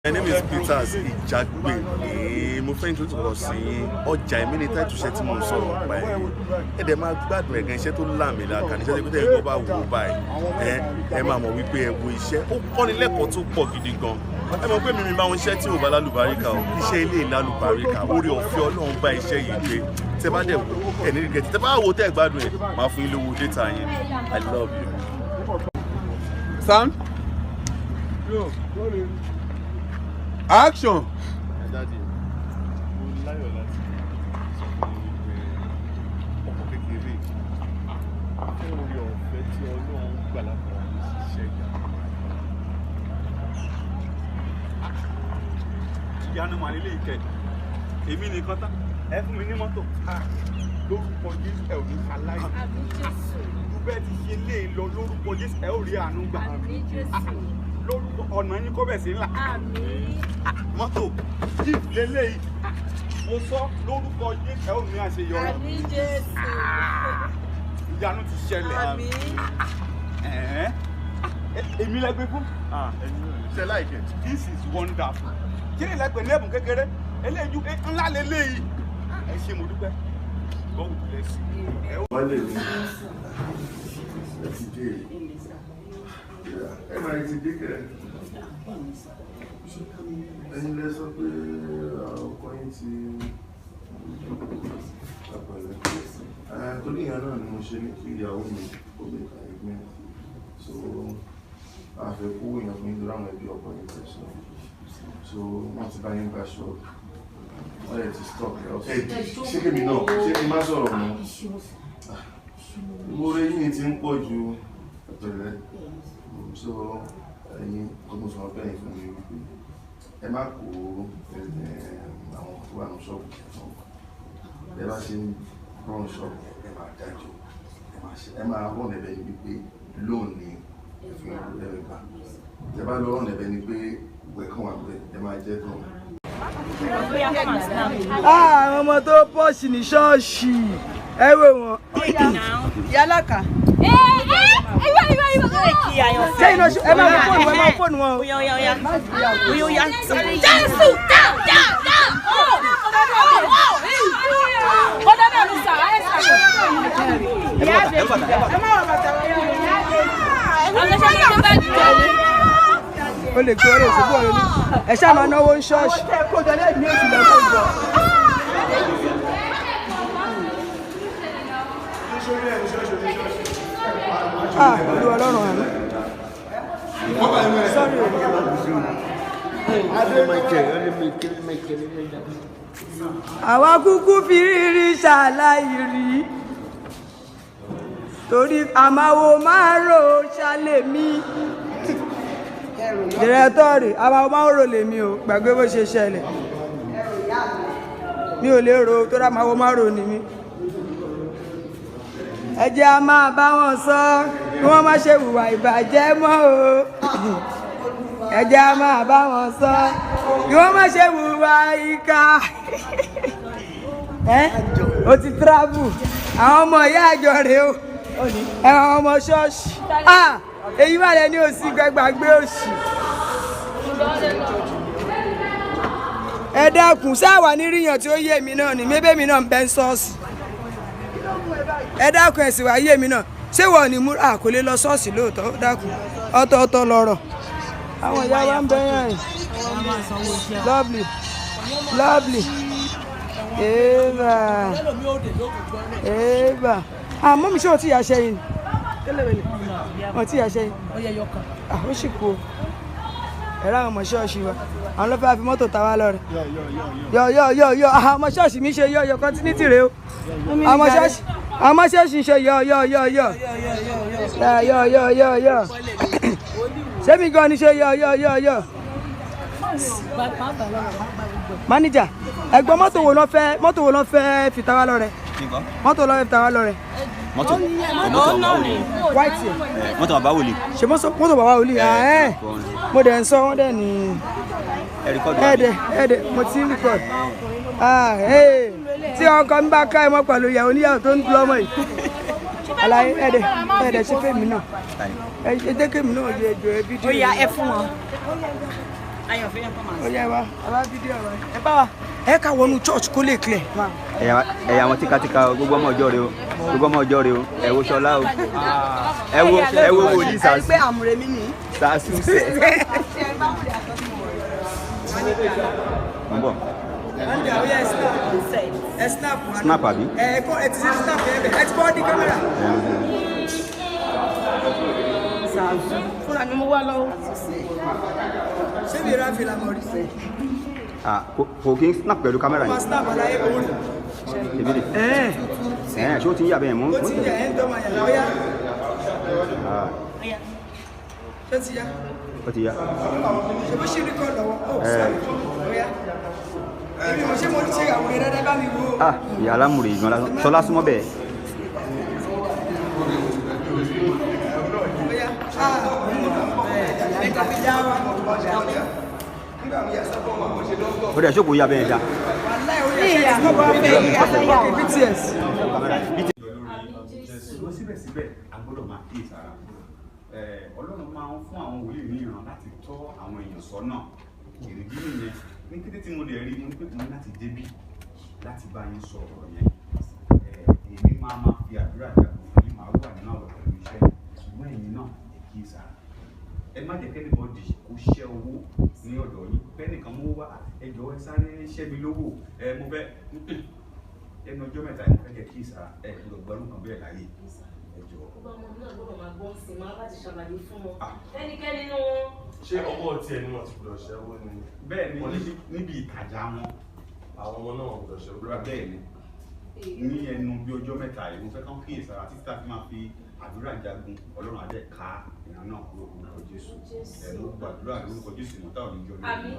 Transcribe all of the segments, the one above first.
My name is Peters Ijagbe. Mo fẹ́ introduce sí ọjà èmi ní title iṣẹ́ tí mo ń sọ̀rọ̀ pa ẹ̀. Ẹ dẹ̀ máa gbádùn ẹ̀gán iṣẹ́ tó láàmì láàkà níṣẹ́ tí pété ẹ̀kọ́ bá wò báyìí. Ẹ máa mọ̀ wípé ẹ wo iṣẹ́ ó kọ́ni lẹ́kọ̀ọ́ tó pọ̀ gidi gan. Ẹ mọ̀ pé mi máa ń ṣiṣẹ́ tí ò bá lálùbáríkà o. Iṣẹ́ ilé ìlálùbáríkà orí ọ̀fẹ́ Ọlọ́run bá iṣẹ́ yìí gbé. Tẹ bá dẹ̀ wò ẹni rí gẹ̀tì tẹ bá wò tẹ́ gbádùn ẹ̀ máa fún yín lówó data yẹn. I love you. Sound. Action. Daddy, mo láyọ̀ láti sọ fún yín pé ọkọ̀ kékeré fún orí ọ̀fẹ́ tí Ọlọ́run gbà lápá ní ṣiṣẹ́ ìyanu màlélé ìkẹ́ èmi nìkan tán ẹ fún mi ní mọ́tò lórúkọ Jésù ẹ ò ní aláì bẹ́ẹ̀ ti ṣe lé lọ lórúkọ Jésù ẹ ò rí àánú gbà lórúkọ ọ̀nà yín kó bẹ̀ sí ńlá mọ́tò jíìp lélẹ́yìí mo sọ lórúkọ Jésù ẹ ò ní àṣeyọrí ìyanu ti ṣẹlẹ̀ èmi lẹ́gbẹ́ fún ṣe láìpẹ́ this is wonderful kí ni lẹ́gbẹ̀ẹ́ ní ẹ̀bùn kékeré eléyìí ńlá lélẹ́yìí ẹ ṣé mo dúpẹ́ God bless you. wọ́n lè ní ẹ ti dé ẹ máa ti dé kẹrẹ ẹ̀yin lẹ sọ pé ọkọ yín ti àpẹẹrẹ torí ìyá náà ni mo ṣe ní kí ìyàwó mi kó lè ka ẹgbẹ́ so àfẹ́kù èèyàn fún ìlú àwọn ẹbí ọkọ yín tẹ̀sán so wọ́n ti bá yín bá ṣọ́ọ̀bù wọ́n yẹ ti stop ẹ̀ ṣé kébì náà ṣé kí n má sọ̀rọ̀ mọ́ ìwúrẹ́ yìí ti ń pọ̀ ju ẹ̀pẹ̀rẹ̀ so ẹ̀yin ọdún sọ̀rọ̀ bẹ́ẹ̀ fún mi wípé ẹ má kó àwọn tó wà ní ṣọ́ọ̀bù ẹ bá ṣe ń rán ṣọ́ọ̀bù ẹ máa dájọ́ ẹ máa rán ẹ̀bẹ̀ ní wípé lónìí ẹ̀fún ẹ̀rẹ̀ gbà ẹ bá lọ rán ẹ̀bẹ̀ ní pé wẹ̀kàn wà pé ẹ máa jẹ́ dùn. Àwọn ọmọ tó pọ̀ṣì ní ṣọ́ọ̀ṣì ẹ wé wọn. Yálàkà. Ṣé iná ẹ máa fóònù wọn. Oya. Jésù dá. Ọ̀dọ́ náà ló sà á ẹ̀ sà. Ẹ má wà bàtà wọ̀nyí. Ọ̀gá ṣe ń bá jù o lè gbé ọ̀rẹ́ ìṣògbò ọ̀rẹ́ ní ẹ ṣáà máa náwó ń ṣọ́ọ̀ṣì. Olúwa Ọlọ́run àná. Àwa kúkú fi rírí ṣàlàyé rí torí àmàwò máa rò ṣàlẹ̀ mí. Dìrẹ́tọ́rì àmàwò máa rò lèmi o gbàgbé bó ṣe ṣẹlẹ̀ mi ò lè rò tó rà àmàwò máa rò ní mi. Ẹ jẹ́ a máa bá wọn sọ kí wọ́n má ṣe hùwà ìbàjẹ́ mọ́ o. Ẹ jẹ́ a máa bá wọn sọ kí wọ́n má ṣe hùwà ìkà. O ti travel àwọn ọmọ ìyá àjọ rèé o àwọn ọmọ ṣọ́ọ̀ṣì èyí wà lẹ́ni òsì gbẹgbàgbé òsì. Ẹ dákun sáwà níríyàn tí ó yé mi náà ni mébé mi náà ń bẹ́ ń ṣọ́ọ̀ṣì. Ẹ dákun ẹ̀sìn wá yé mi náà ṣé wọ́n ní múra kò lè lọ ṣọ́ọ̀ṣì lóòótọ́ ó dákun ọ̀tọ̀ọ̀tọ̀ lọ̀rọ̀. Àwọn ìyá wa ń bẹ yàn yìí lovely eva àmọ́ mi ṣé o ti yà ṣẹ́yìn wọ́n ti yà ṣẹ́yìn ó sì kú o ẹ̀rọ àwọn ọmọ ṣọ́ọ̀ṣì wa àwọn ló fẹ́ fi mọ́tò ta wá lọ́rẹ̀ yọ àwọn ọmọ ṣọ́ọ̀ṣì mi ṣe yọ continuity rẹ o àwọn ọmọ ṣọ́ọ̀ṣì ṣe yọ ṣé mi gan ni ṣe yọ manager ẹ̀gbọ́n mọ́tò wo ló fẹ́ fi ta wá lọ́rẹ̀ mọ́tò ló fẹ́ fi ta wá lọ́rẹ̀ mọ́tò white mọ́tò bàbá wòlíì ṣe mọ́tò bàbá wòlíì mo dẹ̀ ń sọ wọ́n dẹ̀ ní ẹ̀ẹ́dẹ̀ mo ti ń record tí ọkọ mi bá ká ẹ mọ́ pẹ̀lú ìyàwó níyàwó tó ń lọ́mọ yìí àlàyé ẹ̀ẹ́dẹ̀ ṣe fèmí náà ẹ jẹ́ kémi náà yẹ ẹjọ́ ẹ fídíò. Ó yá ẹ fún wọn. ó yẹ wa àbá fídíò wa ẹ bá wa ẹ ká wọnú church kó lè clear. ẹ̀yà àwọn tíkatíka gbogbo ọmọ ọjọ́ rẹ o gbogbo ọmọ ọjọ́ rẹ o ẹ wo Ṣọlá o ẹ wo wòlíì sàásù. ẹ gbé àmúre mi nìyí. sàásù sẹ. Mbọ. Snap àbí? Ẹ ti ṣe snap ẹ ti bọ́ ní kámẹ́rà. Fúnra mi mo wá lọ́wọ́. Ṣé mi ra fìlà mọ̀ rí? Kò kí n snap pẹ̀lú kámẹ́rà yìí. Ọmọ snap aláyé kò rí. Èmi ni. Ṣé o ti ń yà bẹ́ẹ̀ mú? Ó ti ń yà ẹ́ ń dọ́mọ yà lọ́yà. Ṣé ti yá? Ó ti yá. Ṣé bó ṣe rí kọ́ lọ́wọ́? Ó sọ̀rọ̀ lọ́yà. Èmi ò ṣe mo ní ṣe àwòrán dáadáa bá mi wò. Ìyá alámùrè ìgbọ́n lásán. Ṣọlá súnmọ́ bẹ́ẹ̀. Ó dẹ̀ ṣòkò yá bẹ́ẹ̀ ṣá. Síbẹ̀síbẹ̀ a gbọ́dọ̀ máa kí ìsara. Ọlọ́run máa ń fún àwọn wòlíì ní ìran láti tọ́ àwọn èèyàn sọ́nà. Ìrìbí nìyẹn ní kété tí mo lè rí mo ní pé mo ní láti débí láti bá yín sọ ọ̀rọ̀ yẹn. Èmi máa fi àdúrà jagun èmi máa wà nínú àwọn pẹ̀lú iṣẹ́ ṣùgbọ́n ẹ̀yin náà ẹ kí ìsara. Ẹ má jẹ́ kẹ́nìbọ̀dì kó ṣẹ́ owó ní ọ̀dọ̀ yín kẹ́nìkan mú wá ẹjọ́ ẹ sáré ṣẹ́ mi lówó mo fẹ́ ẹnu ọjọ́ mẹ́ta ẹ fẹ́ kẹ́ kí ìsara ẹ gbọ́dọ̀ gbọ́rù kan bẹ́ẹ̀ láyé ẹjọ́. Ọba ọmọ náà gbọ́dọ̀ máa gbọ́n sí máa láti ṣàlàyé fún wọn. Ẹnikẹ́ni nínú wọn. Ṣé ọmọ tí ẹni wọn ti gbọ́dọ̀ ṣẹ́wó ni? Bẹ́ẹ̀ ni níbi ìtajà wọn. Àwọn ọmọ náà gbọ́dọ̀ ṣẹ́wó. Bẹ́ẹ̀ ni ní ẹnu bí ọjọ́ mẹ́ta yìí mo fẹ́ kán kí ìsara títí tá a fi máa fi àdúrà jagun Ọlọ́run adé ká ìran náà kúrò lórúkọ Jésù. Mo gbàdúrà lórúkọ Jésù mọ́tà òní jọ lórí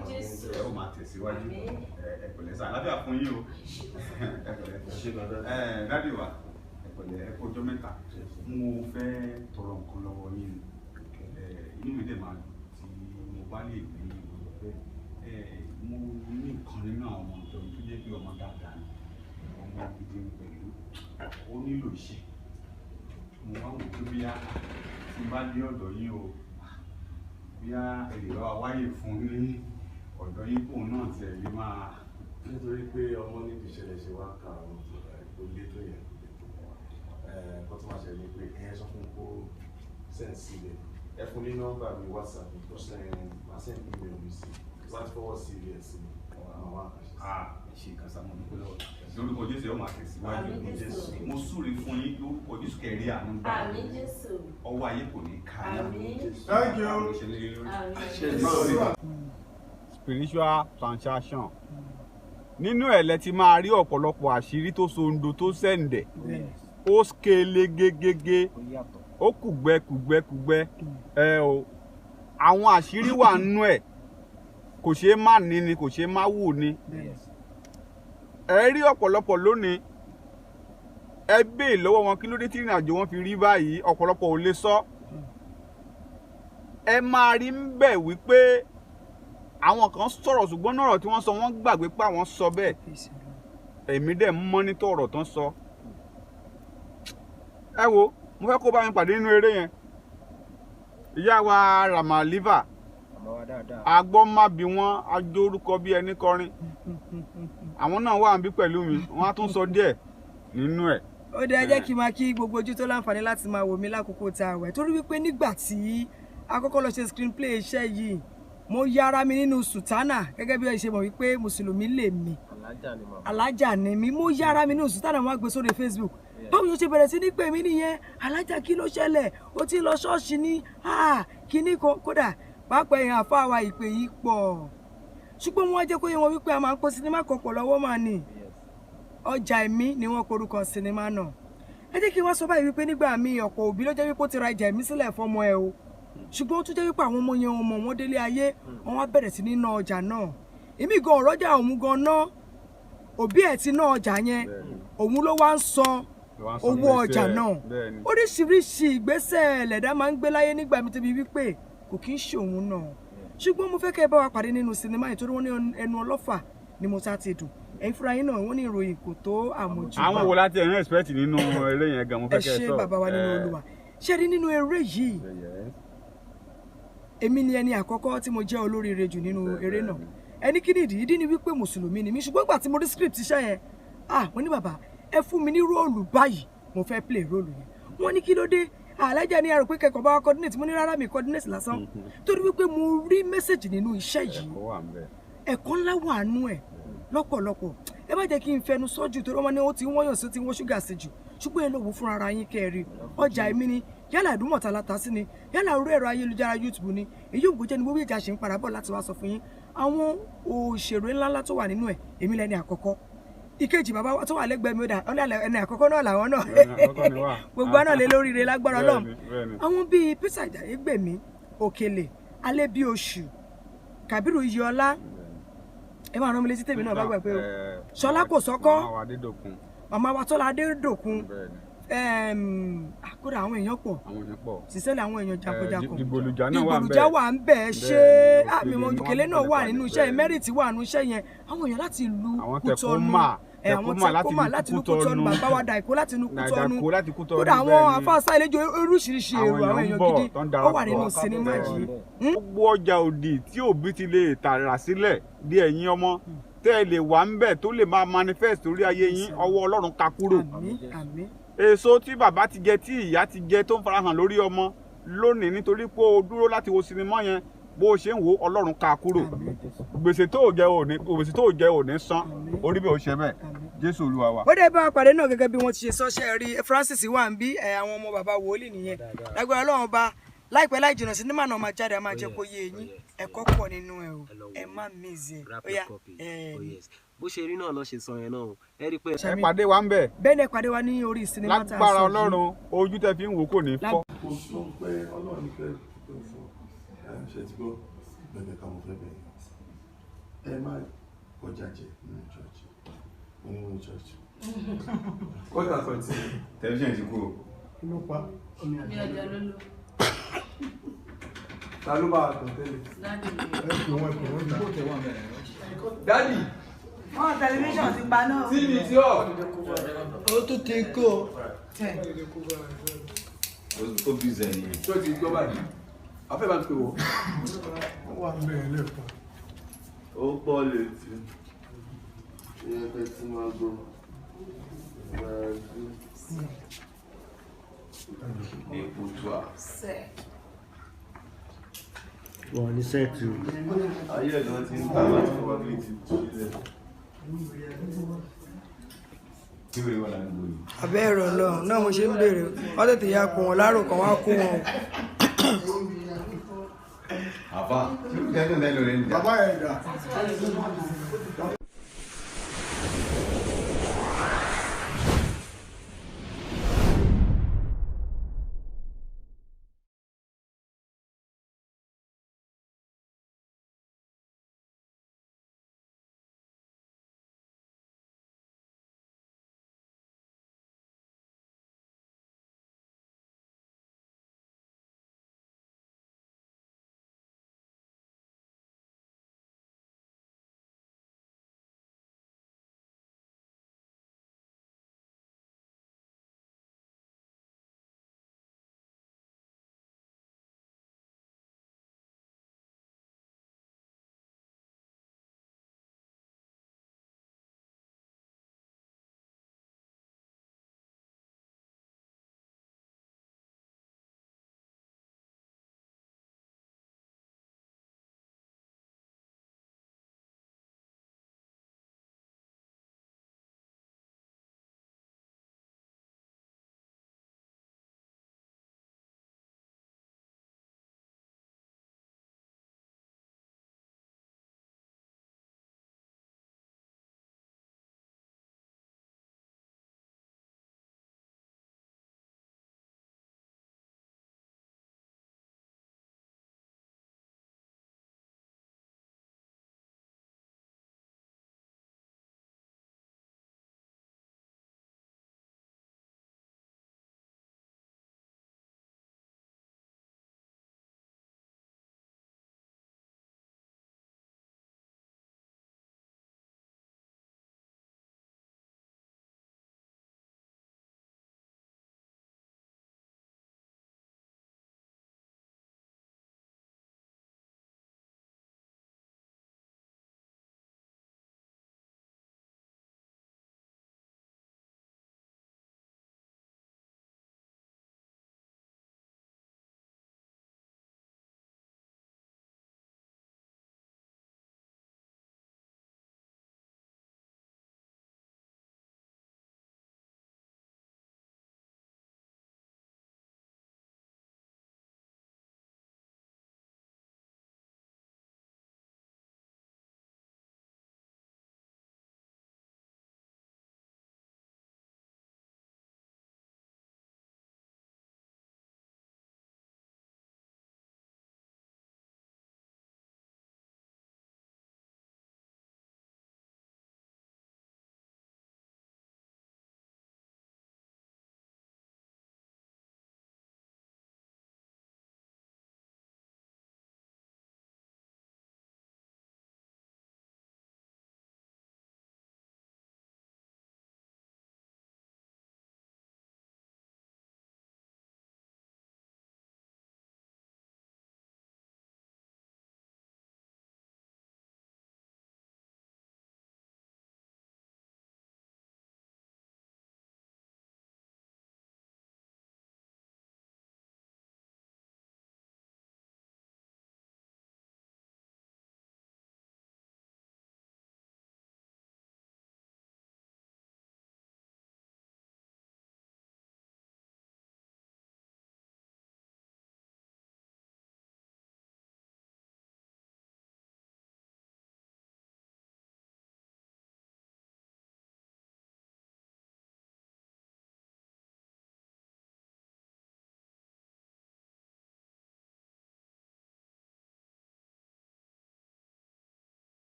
ẹ ó máa tẹ̀síwájú ẹ̀pẹ̀lẹ́ sáà lábẹ́ àfún yín o ẹ̀pẹ̀lẹ́ dádì wa ẹ̀pẹ̀lẹ́ ẹ̀kọ́ ọjọ́ mẹ́ta mo fẹ́ tọrọ nǹkan lọ́wọ́ yín inú mi dẹ̀ máa tí mo bá lè rí mo ní nǹkan nínú àwọn ọmọ ìjọ tó jẹ́ pé ọmọ dáadáa ni ọmọ gidi pẹ̀lú ó nílò iṣẹ́ mo wá wò pé bí a ti bá dé ọ̀dọ̀ yín o bí a èrè bá wáyé fún ní ọ̀dọ̀ yín kóun náà ti ẹ̀ lè máa. Nítorí pé ọmọ níbi ìṣẹ̀lẹ̀ ṣe wá ka àwọn olè tó yẹ kó tó máa ṣẹlẹ̀ pé ẹ̀yẹ sọ fún kó sẹ́ǹsì rẹ̀ ẹ fún ní nọ́mbà mi WhatsApp tó send email mi sí láti fọwọ́ sí ilé ẹ̀ sí àwọn àkàṣe. Ṣe kan sáà mo dúpẹ́ lọ́wọ́ lórúkọ Jésù ẹ̀ ó máa tẹ̀síwájú mo súre fún yín lórúkọ Jésù kẹrí àánú gbà ọwọ́ ayé kò ní ká spiritual transaction nínú ẹ̀ lẹ ti máa rí ọ̀pọ̀lọpọ̀ àṣírí tó sondo tó sẹ̀ǹdẹ̀ ó skele gegege ó kùgbẹ́kùgbẹ́kùgbẹ́ o àwọn àṣírí wà nínú ẹ̀ kò ṣeé má ní ni kò ṣeé má wù ni ẹ rí ọ̀pọ̀lọpọ̀ lónìí ẹ béè lọ́wọ́ wọn kí ló dé tí ìrìn àjò wọn fi rí báyìí ọ̀pọ̀lọpọ̀ ò lè sọ ẹ máa rí ń bẹ̀ wípé àwọn kan sọ̀rọ̀ ṣùgbọ́n náà ọ̀rọ̀ tí wọ́n sọ wọ́n gbàgbé pé àwọn sọ bẹ́ẹ̀ èmi dẹ̀ ń mọ́nítọ̀ ọ̀rọ̀ tán sọ ẹ wo mo fẹ́ kó bá mi pàdé nínú eré yẹn ìyá wa Ramaliva agbọ́ má bí wọ́n ajó orúkọ bí ẹni kọrin àwọn náà wà níbí pẹ̀lú mi wọ́n á tún sọ díẹ̀ nínú ẹ̀. Ó dẹ̀ jẹ́ kí n máa kí gbogbo ojú tó láǹfààní láti máa wò mí lákòókò tá a wẹ̀ torí wípé nígbà tí akọ́kọ́ lọ ṣe screenplay iṣẹ́ yìí mo yára mi nínú sùtánà gẹ́gẹ́ bí ẹ ṣe mọ̀ wípé mùsùlùmí lè mi alájà ni mi mo yára mi nínú sùtánà wọn á gbé sórí Facebook báwo yóò ṣe bẹ̀rẹ̀ sí ní pè mí nìyẹn alájà kí ló ṣẹlẹ̀ ó ti lọ ṣọ́ọ̀ṣì ní kíní kan kódà pàápàá èèyàn àfáà wa ìpè yìí pọ̀ ṣùgbọ́n wọ́n jẹ́ kó yé wọn wípé a máa ń kó sinimá kan pọ̀ lọ́wọ́ mà ní ọjà ẹ̀mí ni wọ́n porúkọ sinimá náà ẹ jẹ́ kí wọ́n sọ báyìí wípé nígbà míì ọ̀pọ̀ òbí ló jẹ́ wípé ó ti ra ìjà ẹ̀mí sílẹ̀ fọ́mọ ẹ o ṣùgbọ́n ó tún jẹ́ wípé àwọn ọmọ yẹn ọmọ wọn délé ayé wọn wá bẹ̀rẹ̀ sí ní ná ọjà náà èmi gan ọ̀rọ̀jà òun gan ná òbí ẹ̀ ti ná ọjà yẹn òun ló wá ń san owó ọjà náà oríṣiríṣi ìgbésẹ̀ lẹ̀dá máa ń gbé láyé nígbà mi tóbi wípé kò kí ń ṣòun náà ṣùgbọ́n mo fẹ́ kẹ́ ẹ bá wa pàdé nínú sinimá yìí torí wọ́n ní ẹnu ọlọ́fà ni mo ta ti dùn ẹ̀yin fúnra yín náà wọ́n ní ìròyìn kò tó àmójúbà. àwọn wo láti ẹ̀rín expect nínú eré yẹn gan mo fẹ́ kẹ́ ẹ sọ. ẹ ṣé bàbá wa nínú Olúwa ṣé rí nínú eré yìí èmi ni ẹni àkọ́kọ́ tí mo jẹ́ olóríire jù nínú eré náà ẹni kí nìdí ìdí ni wípé mùsùlùmí ni mí ṣùgbọ́n ìgbà tí mo rí script iṣẹ́ yẹn mo ní bàbá ẹ fún mi ní róòlù báyìí mo fẹ́ play róòlù yẹn wọ́n ní kí ló dé alájà ní àrò pé kẹ́kọ̀ọ́ bá wa coordinate mo ní rárá mi coordinate lásán torí wípé mo rí message nínú iṣẹ́ yìí ẹ̀kọ́ ńlá wà nú ẹ̀ lọ́pọ̀lọpọ̀ ẹ má jẹ́ kí n fẹnu sọ́jú torí ọmọ ní ó ti wọ́n yàn sí ó ti wọ́n ṣúgà sí jù ṣùgbọ́n ẹ lọ wò fúnra ara yín kẹ́ẹ̀rí ọjà èmi ni yálà Ìdúmọ̀tà láta sí ni yálà orí ẹ̀rọ ayélujára YouTube ni èyí òǹkó jẹ́ ni gbogbo ìjà ṣe ń padà bọ̀ láti wá sọ fún yín àwọn òṣèré ńláńlá tó wà nínú ẹ̀ èmi lẹni àkọ́kọ́ ìkejì bàbá wa tó wà lẹ́gbẹ̀ẹ́ mi ó dà ẹni àkọ́kọ́ náà làwọn náà gbogbo àná lé lóríire lágbára Ọlọ́run àwọn bíi Peter Ìjàyégbèmí Òkèlè Alẹ́bíoṣù Kàbírù Iyọlá ẹ máa rán mi létí tèmi náà bá gbà pé o Ṣọlá Kòsọ́kọ́ màmá wa Tọ́lá Adédòkun kódà àwọn èèyàn pọ̀ sísẹ́lẹ̀ àwọn èèyàn jàǹkànjàǹkàn ìgbòlùjà wà ń bẹ̀ ṣé àmìmọ̀ Òkèlè náà wà nínú iṣẹ́ yẹn mẹ́rìtì wà nínú iṣẹ́ yẹn àwọn èèyàn láti lu Kútọ́nù àwọn Tẹ̀kọ́mà láti lu Kútọ́nù bàbá wa Dàìkó láti lu Kútọ́nù kódà àwọn afáàsá ìlẹ́jọ oríṣiríṣi èrò àwọn èèyàn gidi ó wà nínú sinimá yìí. gbogbo ọjà òdì tí òbí ti lè tààrà sílẹ̀ di ẹ̀yin ọmọ tẹ́ ẹ lè wà ń bẹ̀ tó lè máa manifest orí ayé yín ọwọ́ Ọlọ́run ká kúrò. Èso tí bàbá ti jẹ tí ìyá ti jẹ tó ń farahàn lórí ọmọ lónìí nítorí pé o dúró láti wo sinimá yẹn bó o ṣe ń wo Ọlọ́run ká kúrò gbèsè tó jẹ òní san orí bí o ṣe bẹ́ẹ̀ Jésù Olúwa wa. ó dé bá a pàdé náà gẹ́gẹ́ bí wọ́n ti ṣe sọ́ṣẹ́ rí Francis wà ń bí àwọn ọmọ bàbá wòlíì nìyẹn lágbára Ọlọ́run bá láìpẹ́ láì jìnnà sinimá náà máa jáde a máa jẹ́ kó yé yín ẹ̀kọ́ pọ̀ nínú ẹ̀ o ẹ má mìíze bó ṣe rí náà lọ ṣe sọ yẹn náà ẹ rí pé. ẹ pàdé wa ń bẹ̀. bẹ́ẹ̀ ni ẹ pàdé wa ní orí sinimá tá a sọ yìí. lágbára Ọlọ́run ojú tẹ fi ń wò kò ní fọ́. kò sọ pé Ọlọ́run ní fẹ́ fún ṣe ti gbọ́ bẹ̀bẹ̀ ká mo fẹ́ bẹ̀rẹ̀ ẹ má kọjá jẹ nínú church nínú church. kọ́tà sọ ti tẹlifíṣàn ti kú o. inú pa omi mi ọjà ló lò. ta ló bá a tàn tẹ́lẹ̀. dádì. wọn tẹlifíṣàn ti pa náà. tv tí ọ. ó tún ti kó. ó bí zẹ̀ ni. tó ti gbọ́ báyìí afẹ́ bá ń pè wọ́. ó wà ń bẹ̀rẹ̀ lẹ́ẹ̀kan. ó pọ̀ létí ìyẹn fẹ́ tí máa gbọ́ èpo tó a. wọ́n ní sẹ́ẹ̀tì o. ayé ẹ̀ náà ti ń ta láti probability sílẹ̀. kí wèrè wà ládùúgbò yìí. abẹ́ ẹ̀rọ Ọlọ́run náà mo ṣe ń béèrè wọ́n tètè ya kó wọn láàrò kan wá kó wọn. àbá tí ó kẹ́kọ̀ọ́ lẹ́nu rẹ̀ ń jà. bàbá ẹ̀ dà.